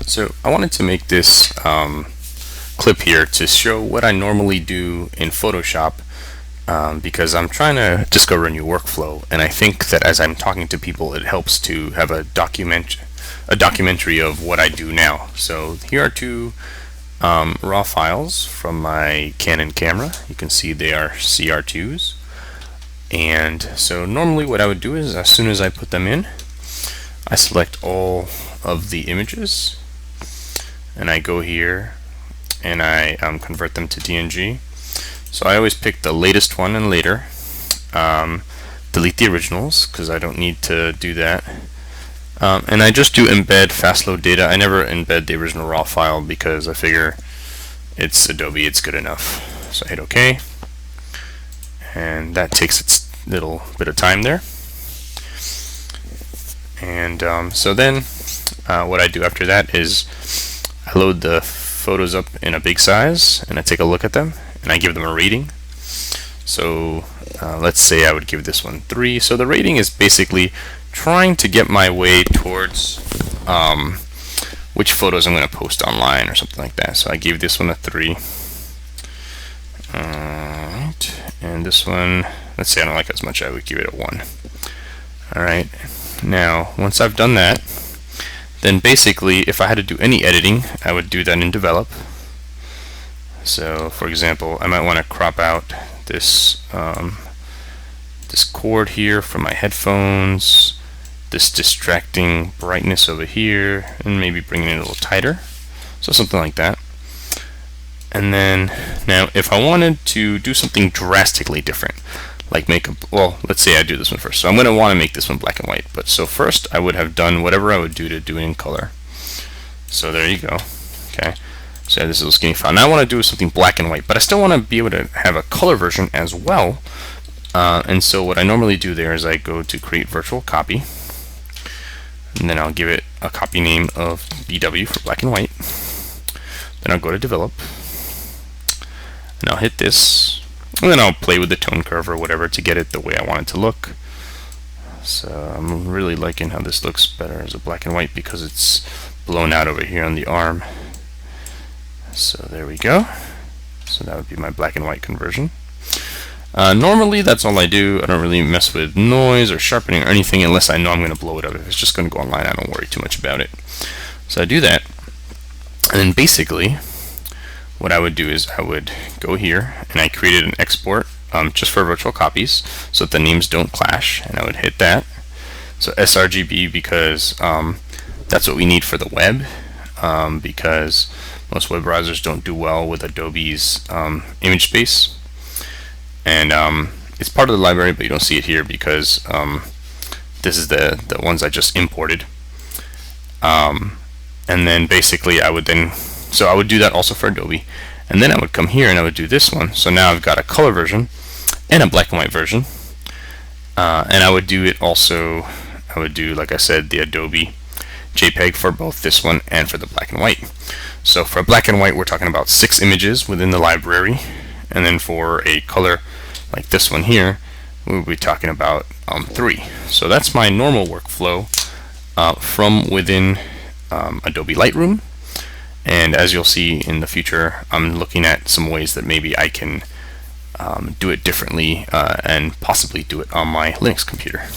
So I wanted to make this clip here to show what I normally do in Photoshop because I'm trying to discover a new workflow, and I think that as I'm talking to people it helps to have a documentary of what I do now. So here are two raw files from my Canon camera. You can see they are CR2s, and so normally what I would do is as soon as I put them in, I select all of the images and I go here and I convert them to DNG. So I always pick the latest one and later, delete the originals because I don't need to do that, and I just do embed fast load data. I never embed the original raw file because I figure it's Adobe, it's good enough. So I hit OK, and that takes its little bit of time there. And so then what I do after that is I load the photos up in a big size and I take a look at them and I give them a rating. So let's say I would give this one 3. So the rating is basically trying to get my way towards which photos I'm going to post online or something like that. So I gave this one a 3. Alright, and this one, let's say I don't like it as much, I would give it a 1. Alright, now once I've done that, then basically if I had to do any editing, I would do that in Develop. So for example, I might want to crop out this this cord here from my headphones, this distracting brightness over here, and maybe bring it a little tighter, so something like that. And then now if I wanted to do something drastically different, like make a, well, let's say I do this one first. So I'm going to want to make this one black and white, but so first I would have done whatever I would do to do it in color. So there you go. Okay, so this is a little skinny file. Now I want to do something black and white, but I still want to be able to have a color version as well. And so what I normally do there is I go to create virtual copy, and then I'll give it a copy name of BW for black and white. Then I'll go to develop, and I'll hit this, and then I'll play with the tone curve or whatever to get it the way I want it to look. So I'm really liking how this looks better as a black and white because it's blown out over here on the arm. So there we go. So that would be my black and white conversion. Normally that's all I do. I don't really mess with noise or sharpening or anything unless I know I'm going to blow it up. If it's just going to go online, I don't worry too much about it. So I do that, and then basically what I would do is I would go here and I created an export just for virtual copies so that the names don't clash, and I would hit that. So sRGB because that's what we need for the web, because most web browsers don't do well with Adobe's image space, and it's part of the library but you don't see it here because this is the ones I just imported. And then basically I would then, so I would do that also for Adobe, and then I would come here and I would do this one. So now I've got a color version and a black and white version, and I would do it also, I would do, like I said, the Adobe JPEG for both this one and for the black and white. So for black and white we're talking about 6 images within the library, and then for a color like this one here we'll be talking about 3. So that's my normal workflow from within Adobe Lightroom. And as you'll see in the future, I'm looking at some ways that maybe I can do it differently and possibly do it on my Linux computer.